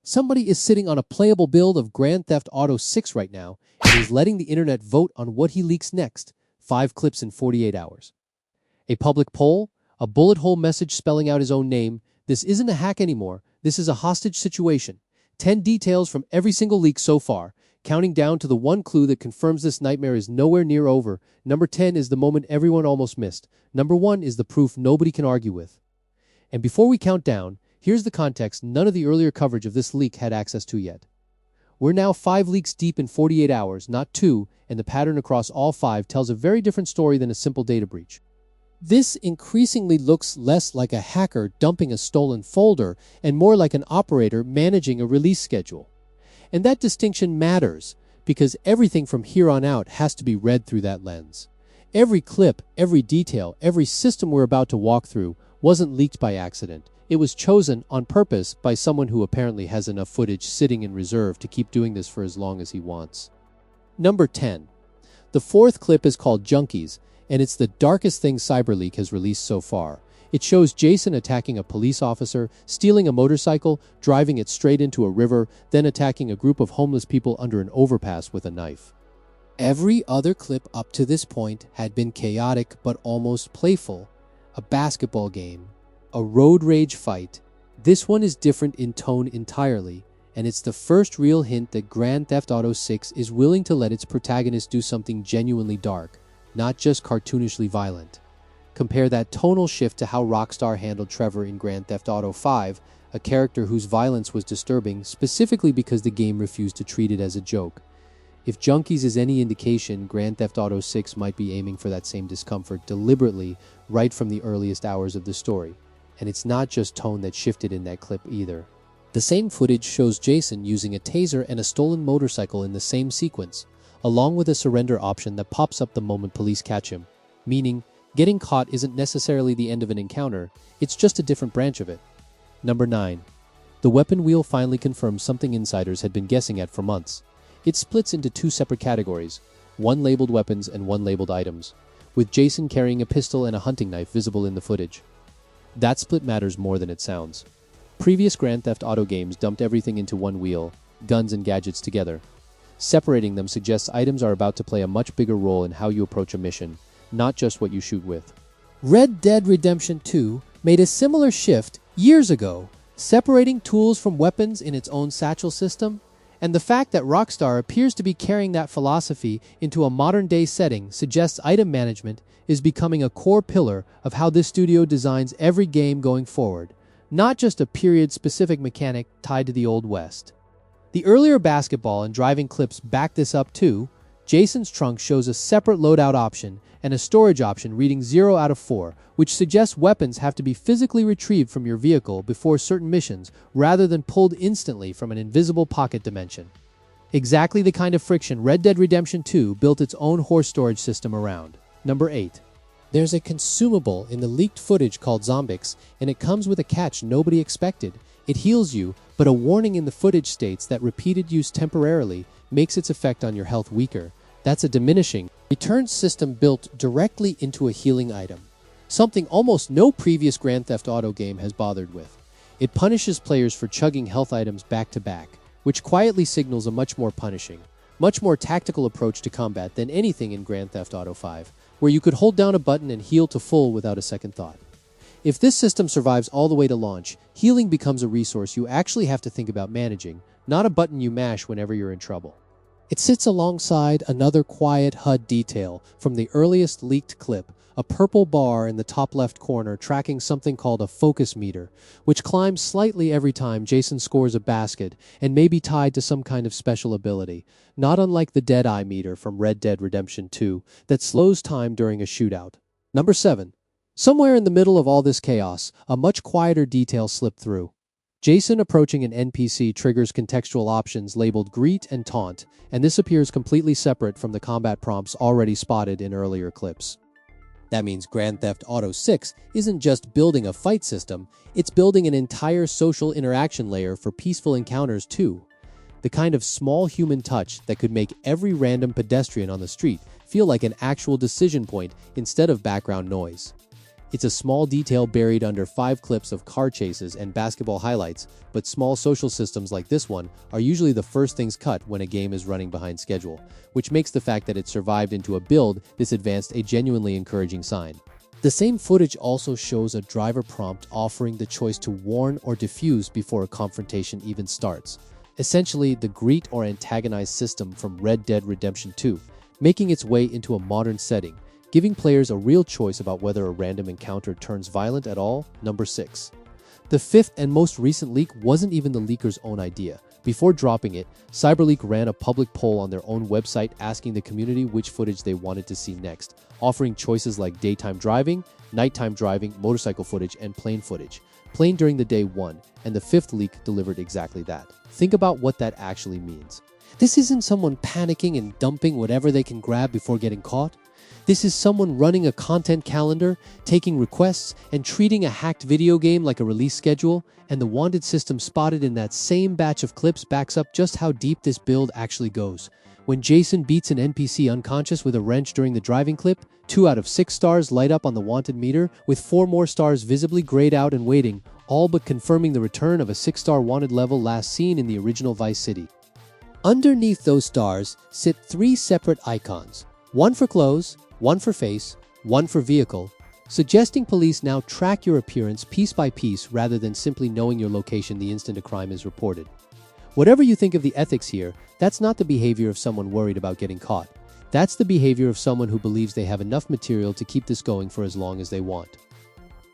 Somebody is sitting on a playable build of Grand Theft Auto 6 right now and is letting the internet vote on what he leaks next. 5 clips in 48 hours. A public poll, a bullet hole message spelling out his own name. This isn't a hack anymore. This is a hostage situation. 10 details from every single leak so far, counting down to the one clue that confirms this nightmare is nowhere near over. Number 10 is the moment everyone almost missed. Number 1 is the proof nobody can argue with. And before we count down, here's the context none of the earlier coverage of this leak had access to yet. We're now 5 leaks deep in 48 hours, not 2, and the pattern across all 5 tells a very different story than a simple data breach. This increasingly looks less like a hacker dumping a stolen folder and more like an operator managing a release schedule. And that distinction matters because everything from here on out has to be read through that lens. Every clip, every detail, every system we're about to walk through wasn't leaked by accident. It was chosen on purpose by someone who apparently has enough footage sitting in reserve to keep doing this for as long as he wants. Number 10. The 4th clip is called Junkies, and it's the darkest thing Cyberleek has released so far. It shows Jason attacking a police officer, stealing a motorcycle, driving it straight into a river, then attacking a group of homeless people under an overpass with a knife. Every other clip up to this point had been chaotic but almost playful. A basketball game, a road rage fight. This one is different in tone entirely, and it's the first real hint that Grand Theft Auto 6 is willing to let its protagonist do something genuinely dark, not just cartoonishly violent. Compare that tonal shift to how Rockstar handled Trevor in Grand Theft Auto 5, a character whose violence was disturbing specifically because the game refused to treat it as a joke. If Junkies is any indication, Grand Theft Auto 6 might be aiming for that same discomfort deliberately right from the earliest hours of the story. And it's not just tone that shifted in that clip either. The same footage shows Jason using a taser and a stolen motorcycle in the same sequence, along with a surrender option that pops up the moment police catch him, meaning getting caught isn't necessarily the end of an encounter, it's just a different branch of it. Number 9. The weapon wheel finally confirms something insiders had been guessing at for months. It splits into 2 separate categories, one labeled weapons and one labeled items, with Jason carrying a pistol and a hunting knife visible in the footage. That split matters more than it sounds. Previous Grand Theft Auto games dumped everything into one wheel, guns and gadgets together. Separating them suggests items are about to play a much bigger role in how you approach a mission, not just what you shoot with. Red Dead Redemption 2 made a similar shift years ago, separating tools from weapons in its own satchel system. And the fact that Rockstar appears to be carrying that philosophy into a modern-day setting suggests item management is becoming a core pillar of how this studio designs every game going forward, not just a period-specific mechanic tied to the Old West. The earlier basketball and driving clips back this up too. Jason's trunk shows a separate loadout option and a storage option reading 0 out of 4, which suggests weapons have to be physically retrieved from your vehicle before certain missions rather than pulled instantly from an invisible pocket dimension. Exactly the kind of friction Red Dead Redemption 2 built its own horse storage system around. Number 8. There's a consumable in the leaked footage called Zombix, and it comes with a catch nobody expected. It heals you, but a warning in the footage states that repeated use temporarily makes its effect on your health weaker. That's a diminishing return system built directly into a healing item, something almost no previous Grand Theft Auto game has bothered with. It punishes players for chugging health items back to back, which quietly signals a much more punishing, much more tactical approach to combat than anything in Grand Theft Auto 5, where you could hold down a button and heal to full without a second thought. If this system survives all the way to launch, healing becomes a resource you actually have to think about managing, not a button you mash whenever you're in trouble. It sits alongside another quiet HUD detail from the earliest leaked clip, a purple bar in the top left corner tracking something called a focus meter, which climbs slightly every time Jason scores a basket and may be tied to some kind of special ability, not unlike the Deadeye meter from Red Dead Redemption 2 that slows time during a shootout. Number 7. Somewhere in the middle of all this chaos, a much quieter detail slipped through. Jason approaching an NPC triggers contextual options labeled Greet and Taunt, and this appears completely separate from the combat prompts already spotted in earlier clips. That means Grand Theft Auto 6 isn't just building a fight system, it's building an entire social interaction layer for peaceful encounters too. The kind of small human touch that could make every random pedestrian on the street feel like an actual decision point instead of background noise. It's a small detail buried under 5 clips of car chases and basketball highlights, but small social systems like this one are usually the first things cut when a game is running behind schedule, which makes the fact that it survived into a build this advanced a genuinely encouraging sign. The same footage also shows a driver prompt offering the choice to warn or defuse before a confrontation even starts. Essentially, the greet or antagonize system from Red Dead Redemption 2, making its way into a modern setting, giving players a real choice about whether a random encounter turns violent at all. Number 6. The fifth and most recent leak wasn't even the leaker's own idea. Before dropping it, Cyberleek ran a public poll on their own website asking the community which footage they wanted to see next, offering choices like daytime driving, nighttime driving, motorcycle footage, and plane footage. Plane during the day won, and the fifth leak delivered exactly that. Think about what that actually means. This isn't someone panicking and dumping whatever they can grab before getting caught. This is someone running a content calendar, taking requests, and treating a hacked video game like a release schedule, and the wanted system spotted in that same batch of clips backs up just how deep this build actually goes. When Jason beats an NPC unconscious with a wrench during the driving clip, 2 out of 6 stars light up on the wanted meter, with 4 more stars visibly grayed out and waiting, all but confirming the return of a 6-star wanted level last seen in the original Vice City. Underneath those stars sit 3 separate icons, one for clothes, one for face, one for vehicle, suggesting police now track your appearance piece by piece rather than simply knowing your location the instant a crime is reported. Whatever you think of the ethics here, that's not the behavior of someone worried about getting caught. That's the behavior of someone who believes they have enough material to keep this going for as long as they want.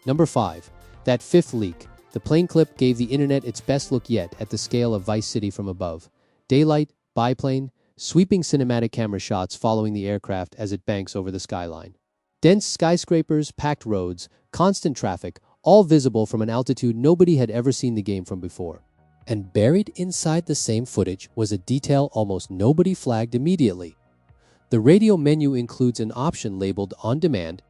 Number 5. That fifth leak. The plane clip gave the internet its best look yet at the scale of Vice City from above. Daylight, biplane, sweeping cinematic camera shots following the aircraft as it banks over the skyline. Dense skyscrapers, packed roads, constant traffic, all visible from an altitude nobody had ever seen the game from before. And buried inside the same footage was a detail almost nobody flagged immediately. The radio menu includes an option labeled On Demand,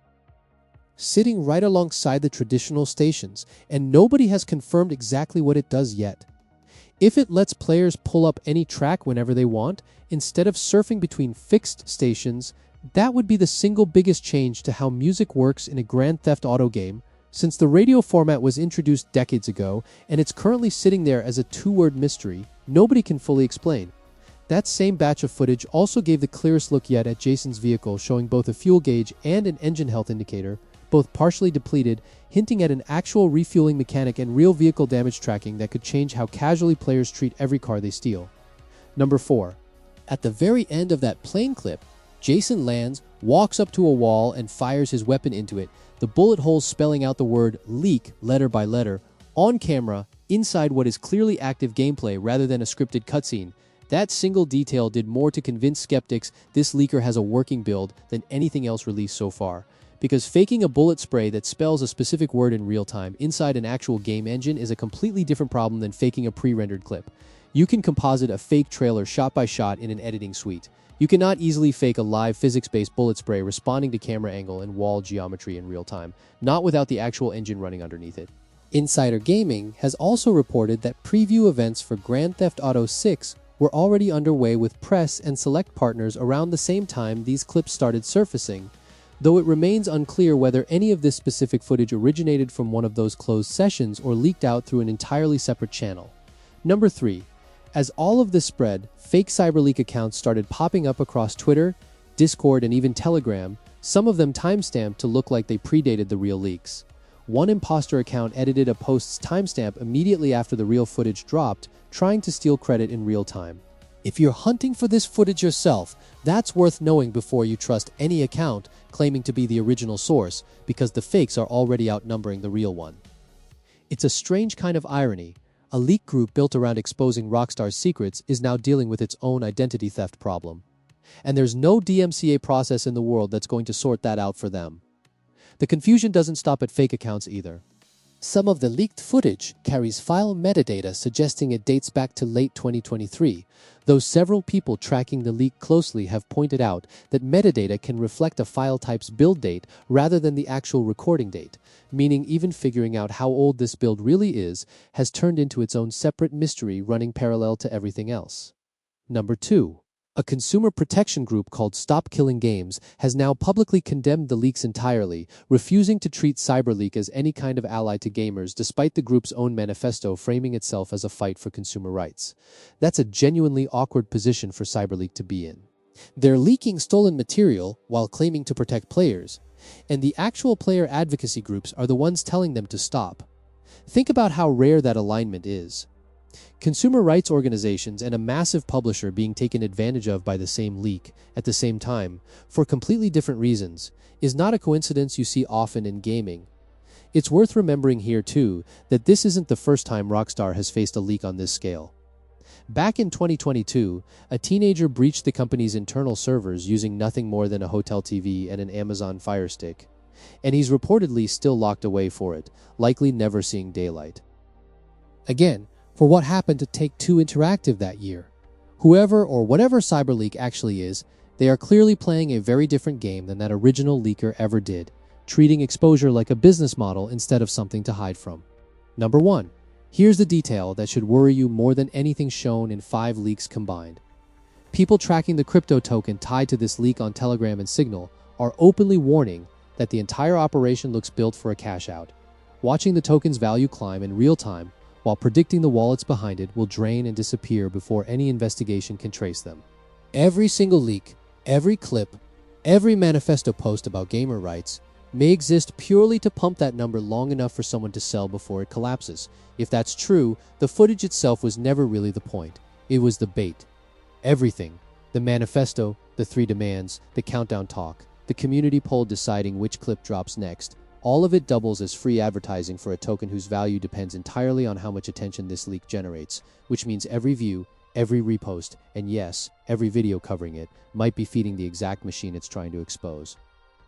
sitting right alongside the traditional stations, and nobody has confirmed exactly what it does yet. If it lets players pull up any track whenever they want, instead of surfing between fixed stations, that would be the single biggest change to how music works in a Grand Theft Auto game, since the radio format was introduced decades ago and it's currently sitting there as a 2-word mystery nobody can fully explain. That same batch of footage also gave the clearest look yet at Jason's vehicle, showing both a fuel gauge and an engine health indicator, both partially depleted, hinting at an actual refueling mechanic and real vehicle damage tracking that could change how casually players treat every car they steal. Number 4. At the very end of that plane clip, Jason lands, walks up to a wall, and fires his weapon into it, the bullet holes spelling out the word Leek letter by letter, on camera, inside what is clearly active gameplay rather than a scripted cutscene. That single detail did more to convince skeptics this leaker has a working build than anything else released so far. Because faking a bullet spray that spells a specific word in real time inside an actual game engine is a completely different problem than faking a pre-rendered clip. You can composite a fake trailer shot by shot in an editing suite. You cannot easily fake a live physics-based bullet spray responding to camera angle and wall geometry in real time, not without the actual engine running underneath it. Insider Gaming has also reported that preview events for Grand Theft Auto 6 were already underway with press and select partners around the same time these clips started surfacing, though it remains unclear whether any of this specific footage originated from one of those closed sessions or leaked out through an entirely separate channel. Number 3. As all of this spread, fake Cyberleek accounts started popping up across Twitter, Discord, and even Telegram, some of them timestamped to look like they predated the real leaks. One imposter account edited a post's timestamp immediately after the real footage dropped, trying to steal credit in real time. If you're hunting for this footage yourself, that's worth knowing before you trust any account claiming to be the original source, because the fakes are already outnumbering the real one. It's a strange kind of irony. A leak group built around exposing Rockstar's secrets is now dealing with its own identity theft problem. And there's no DMCA process in the world that's going to sort that out for them. The confusion doesn't stop at fake accounts either. Some of the leaked footage carries file metadata suggesting it dates back to late 2023, though several people tracking the leak closely have pointed out that metadata can reflect a file type's build date rather than the actual recording date, meaning even figuring out how old this build really is has turned into its own separate mystery running parallel to everything else. Number 2. A consumer protection group called Stop Killing Games has now publicly condemned the leaks entirely, refusing to treat Cyberleek as any kind of ally to gamers despite the group's own manifesto framing itself as a fight for consumer rights. That's a genuinely awkward position for Cyberleek to be in. They're leaking stolen material while claiming to protect players, and the actual player advocacy groups are the ones telling them to stop. Think about how rare that alignment is. Consumer rights organizations and a massive publisher being taken advantage of by the same leak at the same time, for completely different reasons, is not a coincidence you see often in gaming. It's worth remembering here too that this isn't the first time Rockstar has faced a leak on this scale. Back in 2022, a teenager breached the company's internal servers using nothing more than a hotel TV and an Amazon Fire Stick, and he's reportedly still locked away for it, likely never seeing daylight. Again, for what happened to Take-Two Interactive that year? Whoever or whatever Cyberleek actually is, they are clearly playing a very different game than that original leaker ever did, treating exposure like a business model instead of something to hide from. Number 1. Here's the detail that should worry you more than anything shown in 5 leaks combined. People tracking the crypto token tied to this leak on Telegram and Signal are openly warning that the entire operation looks built for a cash out, watching the token's value climb in real time while predicting the wallets behind it will drain and disappear before any investigation can trace them. Every single leak, every clip, every manifesto post about gamer rights may exist purely to pump that number long enough for someone to sell before it collapses. If that's true, the footage itself was never really the point. It was the bait. Everything. The manifesto, the 3 demands, the countdown talk, the community poll deciding which clip drops next. All of it doubles as free advertising for a token whose value depends entirely on how much attention this leak generates, which means every view, every repost, and yes, every video covering it might be feeding the exact machine it's trying to expose.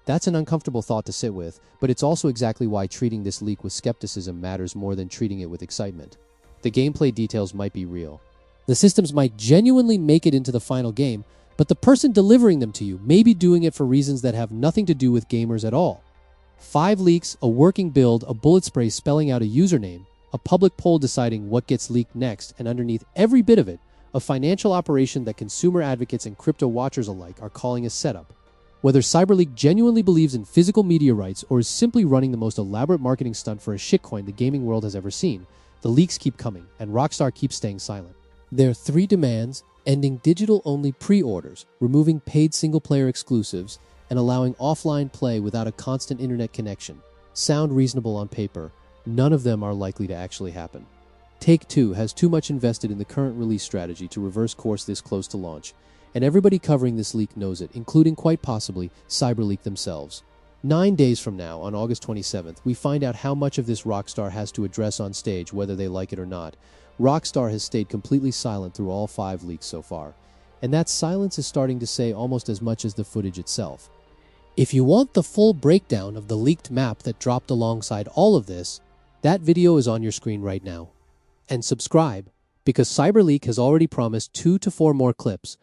That's an uncomfortable thought to sit with, but it's also exactly why treating this leak with skepticism matters more than treating it with excitement. The gameplay details might be real. The systems might genuinely make it into the final game, but the person delivering them to you may be doing it for reasons that have nothing to do with gamers at all. 5 leaks, a working build, a bullet spray spelling out a username, a public poll deciding what gets leaked next, and underneath every bit of it, a financial operation that consumer advocates and crypto watchers alike are calling a setup. Whether Cyberleek genuinely believes in physical media rights or is simply running the most elaborate marketing stunt for a shitcoin the gaming world has ever seen, the leaks keep coming, and Rockstar keeps staying silent. Their 3 demands, ending digital-only pre-orders, removing paid single-player exclusives, and allowing offline play without a constant internet connection, sound reasonable on paper. None of them are likely to actually happen. Take-Two has too much invested in the current release strategy to reverse course this close to launch, and everybody covering this leak knows it, including quite possibly Cyberleek themselves. 9 days from now, on August 27th, we find out how much of this Rockstar has to address on stage, whether they like it or not. Rockstar has stayed completely silent through all 5 leaks so far, and that silence is starting to say almost as much as the footage itself. If you want the full breakdown of the leaked map that dropped alongside all of this, that video is on your screen right now. And subscribe, because Cyberleek has already promised 2 to 4 more clips,